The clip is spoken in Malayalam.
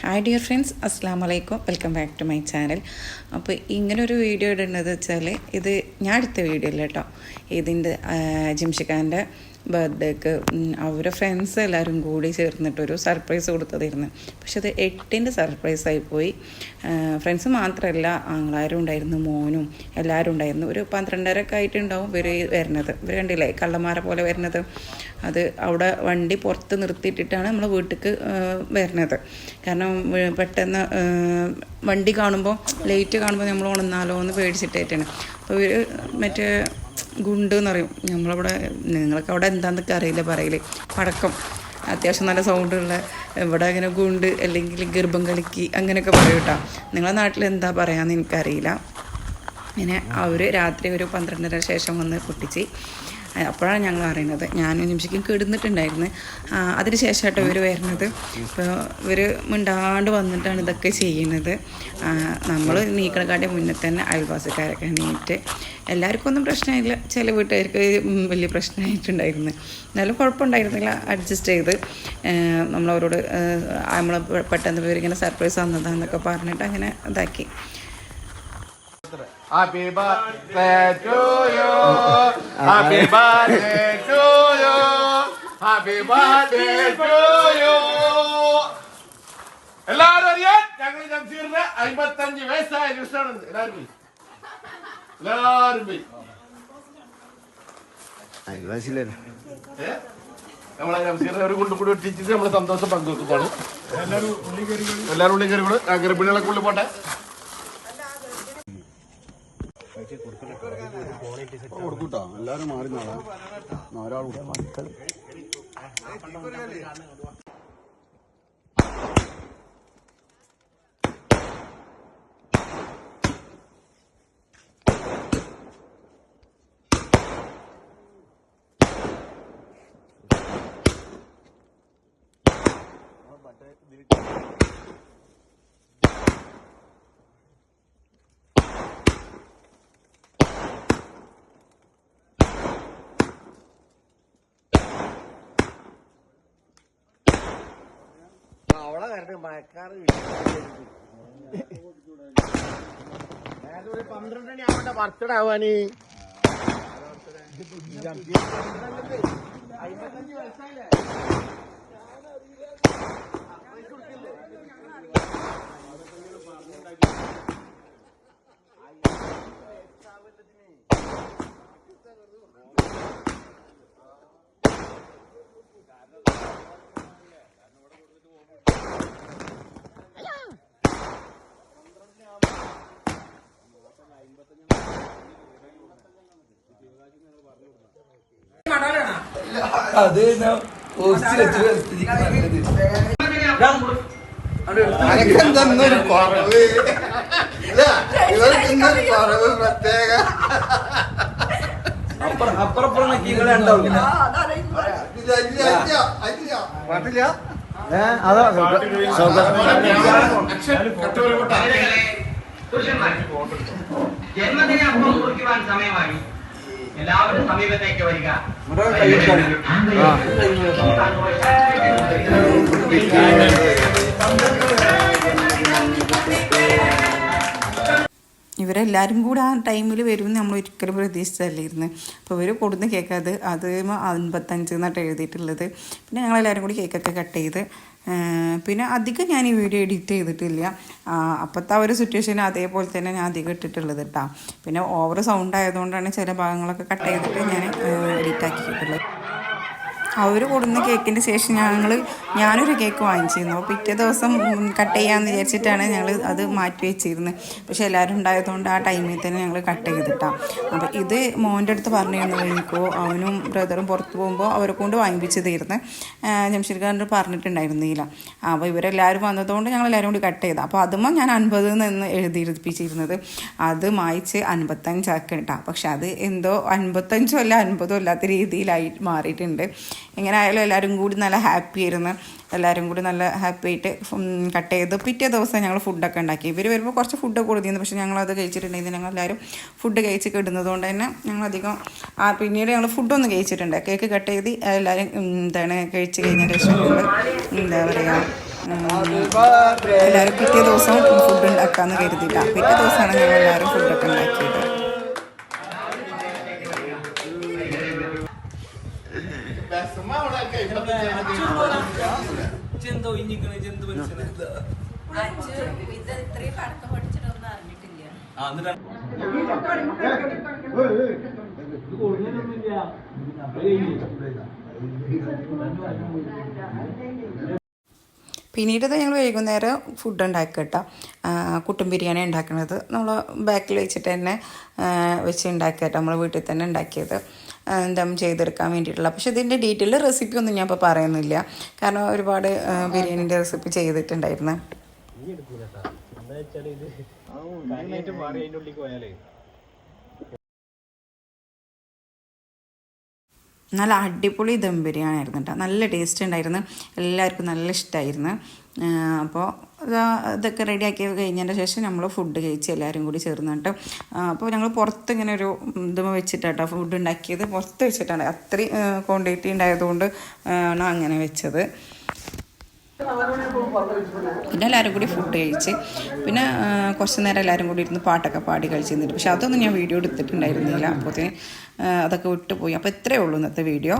ഹായ് ഡിയർ ഫ്രണ്ട്സ്, അസ്സാം വലൈക്കും. Welcome back to my channel. അപ്പോൾ ഇങ്ങനൊരു വീഡിയോ ഇടുന്നത് വെച്ചാൽ ഇത് ഞാൻ എടുത്ത വീഡിയോ അല്ല കേട്ടോ. ഇതിൻ്റെ ജിംഷിഖാൻ്റെ ബർത്ത്ഡേക്ക് അവരുടെ ഫ്രണ്ട്സ് എല്ലാവരും കൂടി ചേർന്നിട്ടൊരു സർപ്രൈസ് കൊടുത്തതായിരുന്നു. പക്ഷെ അത് 8ൻ്റെ സർപ്രൈസായി പോയി. ഫ്രണ്ട്സ് മാത്രമല്ല, ആങ്ങളാരും ഉണ്ടായിരുന്നു, മോനും എല്ലാവരും ഉണ്ടായിരുന്നു. ഒരു 12:30 ആയിട്ടുണ്ടാവും ഇവർ വരുന്നത്. ഇവർ കണ്ടില്ലേ കള്ളന്മാരെ പോലെ വരുന്നത്. അത് അവിടെ വണ്ടി പുറത്ത് നിർത്തിയിട്ടിട്ടാണ് നമ്മൾ വീട്ടിലേക്ക് വരുന്നത്. കാരണം പെട്ടെന്ന് വണ്ടി കാണുമ്പോൾ ലൈറ്റ് കാണുമ്പോൾ നമ്മൾ ഉണർന്നാലോ എന്ന് പേടിച്ചിട്ടായിട്ടാണ്. അപ്പോൾ ഇവർ മറ്റേ ഗുണ്ട് എന്ന് പറയും നമ്മളവിടെ, നിങ്ങൾക്ക് അവിടെ എന്താണെന്നൊക്കെ അറിയില്ല പറയൽ, പടക്കം അത്യാവശ്യം നല്ല സൗണ്ടുള്ള, ഇവിടെ അങ്ങനെ ഗുണ്ട് അല്ലെങ്കിൽ ഗർഭം കളിക്ക് അങ്ങനെയൊക്കെ പറയും കേട്ടോ. നിങ്ങളുടെ നാട്ടിൽ എന്താ പറയാമെന്ന് എനിക്കറിയില്ല. അങ്ങനെ അവർ രാത്രി ഒരു 12:30 ശേഷം വന്ന് പൊട്ടിച്ച്. അപ്പോഴാണ് ഞങ്ങൾ അറിയുന്നത്. ഞാനും നിമിഷയ്ക്കും കിടന്നിട്ടുണ്ടായിരുന്നു. അതിന് ശേഷമായിട്ട് ഇവർ വരുന്നത്. ഇപ്പോൾ ഇവർ മിണ്ടാണ്ട് വന്നിട്ടാണ് ഇതൊക്കെ ചെയ്യുന്നത്. നമ്മൾ നീക്കണക്കാട്ടിയ മുന്നേ തന്നെ അയൽവാസിക്കാരൊക്കെ എണീറ്റ്. എല്ലാവർക്കും ഒന്നും പ്രശ്നമില്ല, ചില വീട്ടുകാർക്ക് വലിയ പ്രശ്നമായിട്ടുണ്ടായിരുന്നു. എന്നാലും കുഴപ്പമുണ്ടായിരുന്നില്ല, അഡ്ജസ്റ്റ് ചെയ്ത് നമ്മളവരോട് നമ്മൾ പെട്ടെന്ന് ഇവരിങ്ങനെ സർപ്രൈസ് തന്നതാന്നൊക്കെ പറഞ്ഞിട്ട് അങ്ങനെ ഇതാക്കി. Happy birthday to you. Happy birthday to you. Happy birthday to you. എല്ലാവരും അറിയാൻ ഞങ്ങൾ ജംഷീറിന് 55 വയസ്സായ ദിവസമാണ്. എല്ലാവരും നമ്മളെ ജംഷീറിനെ ഒരു കൊണ്ടു കൂടി ഒട്ടിച്ചിട്ട് നമ്മള് സന്തോഷം പങ്കുവെക്കുന്നതാണ്. എല്ലാവരും ഉള്ളി കയറികള് ഗർഭിണികളൊക്കെ ഉള്ളി പോട്ടെ. കൊടുക്കൂട്ടോ, എല്ലാരും മാറി ഒരാൾ അവളെ വരട്ടെ. മഴക്കാറ് 12 മണി ആവട്ടെ ബർത്ത്ഡേ ആവാന്. 55 വയസ്സായില്ലേ? അത് അനക്കെന്തൊരു കുറവ് ഇവർക്കൊന്നൊരു കുറവ് പ്രത്യേക. അപ്പുറപ്പുറം നക്കികളെ ഉണ്ടാവില്ല. ജന്മദിന അപ്പം കുറിക്കുവാൻ സമയമായി. എല്ലാവരും സമീപത്തേക്ക് വരിക. ഇവരെല്ലാവരും കൂടെ ആ ടൈമിൽ വരുമെന്ന് നമ്മൾ ഒരിക്കലും പ്രതീക്ഷിച്ചല്ലായിരുന്നു. അപ്പോൾ ഇവർ കൊടുന്ന് കേൾക്കാതെ അത് 55 എന്നായിട്ട് എഴുതിയിട്ടുള്ളത്. പിന്നെ ഞങ്ങളെല്ലാവരും കൂടി കേക്കൊക്കെ കട്ട് ചെയ്ത്. പിന്നെ അധികം ഞാൻ ഈ വീഡിയോ എഡിറ്റ് ചെയ്തിട്ടില്ല. അപ്പോഴത്തെ ആ ഒരു സിറ്റുവേഷൻ അതേപോലെ തന്നെ ഞാൻ അധികം ഇട്ടിട്ടുള്ളത് കേട്ടോ. പിന്നെ ഓവർ സൗണ്ട് ആയതുകൊണ്ടാണ് ചില ഭാഗങ്ങളൊക്കെ കട്ട് ചെയ്തിട്ട് ഞാൻ എഡിറ്റ് ആക്കിയിട്ടുള്ളത്. അവർ കൊടുന്ന കേക്കിൻ്റെ ശേഷം ഞാനൊരു കേക്ക് വാങ്ങിച്ചിരുന്നു. അപ്പോൾ പിറ്റേ ദിവസം കട്ട് ചെയ്യാമെന്ന് വിചാരിച്ചിട്ടാണ് ഞങ്ങൾ അത് മാറ്റി വെച്ചിരുന്നത്. പക്ഷേ എല്ലാവരും ഉണ്ടായതുകൊണ്ട് ആ ടൈമിൽ തന്നെ ഞങ്ങൾ കട്ട് ചെയ്തിട്ടാണ്. അപ്പോൾ ഇത് മോൻ്റെ അടുത്ത് പറഞ്ഞിരുന്നു, എനിക്കോ അവനും ബ്രദറും പുറത്ത് പോകുമ്പോൾ അവരെ കൊണ്ട് വാങ്ങിപ്പിച്ചതായിരുന്നു. ജംഷീർഖാൻ പറഞ്ഞിട്ടുണ്ടായിരുന്നില്ല. അപ്പോൾ ഇവരെല്ലാവരും വന്നതുകൊണ്ട് ഞങ്ങളെല്ലാവരും കൂടി കട്ട് ചെയ്താൽ. അപ്പോൾ അതുമ്പോൾ ഞാൻ 50 എന്ന് എഴുതിയിരുപ്പിച്ചിരുന്നത് അത് മായ്ച്ച് 55 ആക്കിട്ടാണ്. പക്ഷെ അത് എന്തോ 55 അല്ല 50 അല്ലാത്ത രീതിയിലായി മാറിയിട്ടുണ്ട്. എങ്ങനെ ആയാലും എല്ലാവരും കൂടി നല്ല ഹാപ്പി ആയിരുന്നു. എല്ലാവരും കൂടി നല്ല ഹാപ്പി ആയിട്ട് കട്ട് ചെയ്ത് പിറ്റേ ദിവസം ഞങ്ങൾ ഫുഡൊക്കെ ഉണ്ടാക്കി. ഇവർ വരുമ്പോൾ കുറച്ച് ഫുഡൊക്കെ കൊടുത്തിരുന്നു. പക്ഷേ ഞങ്ങളത് കഴിച്ചിട്ടുണ്ടെങ്കിൽ ഞങ്ങളെല്ലാവരും ഫുഡ് കഴിച്ച് കിടുന്നതുകൊണ്ട് തന്നെ ഞങ്ങളധികം പിന്നീട് ഞങ്ങൾ ഫുഡൊന്നും കഴിച്ചിട്ടുണ്ട്. കേക്ക് കട്ട് ചെയ്ത് എല്ലാവരും കഴിച്ച് കഴിഞ്ഞ ശേഷം എന്താ പറയുക എല്ലാവരും പിറ്റേ ദിവസം ഫുഡ് ഉണ്ടാക്കാമെന്ന് കരുതിയിട്ടാണ്. പിറ്റേ ദിവസമാണ് ഞങ്ങൾ എല്ലാവരും ഫുഡൊക്കെ ഉണ്ടാക്കിയത്. പിന്നീട് ഞങ്ങൾ വൈകുന്നേരം ഫുഡ് ഉണ്ടാക്കി കേട്ടോ. കുട്ടൻ ബിരിയാണി ഉണ്ടാക്കുന്നത് നമ്മൾ ബാക്കിൽ വെച്ചിട്ട് തന്നെ വെച്ച് ഉണ്ടാക്കി കേട്ടോ. നമ്മൾ വീട്ടിൽ തന്നെ ഉണ്ടാക്കിയത് ദം ചെയ്തെടുക്കാൻ വേണ്ടിയിട്ടുള്ള. പക്ഷെ ഇതിൻ്റെ ഡീറ്റെയിൽ റെസിപ്പി ഒന്നും ഞാൻ ഇപ്പോൾ പറയുന്നില്ല, കാരണം ഒരുപാട് ബിരിയാണീൻ്റെ റെസിപ്പി ചെയ്തിട്ടുണ്ടായിരുന്നു. നല്ല അടിപൊളി ദം ബിരിയാണി ആയിരുന്നു കേട്ടോ. നല്ല ടേസ്റ്റ് ഉണ്ടായിരുന്നു, എല്ലാവർക്കും നല്ല ഇഷ്ടമായിരുന്നു. അപ്പോൾ ഇതൊക്കെ റെഡിയാക്കി കഴിഞ്ഞതിൻ്റെ ശേഷം നമ്മൾ ഫുഡ് കഴിച്ച് എല്ലാവരും കൂടി ചേർന്നിട്ട്. അപ്പോൾ ഞങ്ങൾ പുറത്ത് ഇങ്ങനെ ഒരു ഇത് വെച്ചിട്ടാട്ടോ ഫുഡ് ഉണ്ടാക്കിയത്. പുറത്ത് വെച്ചിട്ടാണ്, അത്രയും ക്വാണ്ടിറ്റി ഉണ്ടായതുകൊണ്ട് ആണ് അങ്ങനെ വെച്ചത്. പിന്നെ എല്ലാവരും കൂടി ഫുഡ് കഴിച്ച് പിന്നെ കുറച്ച് നേരം എല്ലാവരും കൂടി ഇരുന്ന് പാട്ടൊക്കെ പാടി കഴിച്ചിരുന്നിട്ട്. പക്ഷെ അതൊന്നും ഞാൻ വീഡിയോ എടുത്തിട്ടുണ്ടായിരുന്നില്ല, അപ്പോഴത്തേന് അതൊക്കെ വിട്ടുപോയി. അപ്പോൾ ഇത്രയേ ഉള്ളൂ ഇന്നത്തെ വീഡിയോ.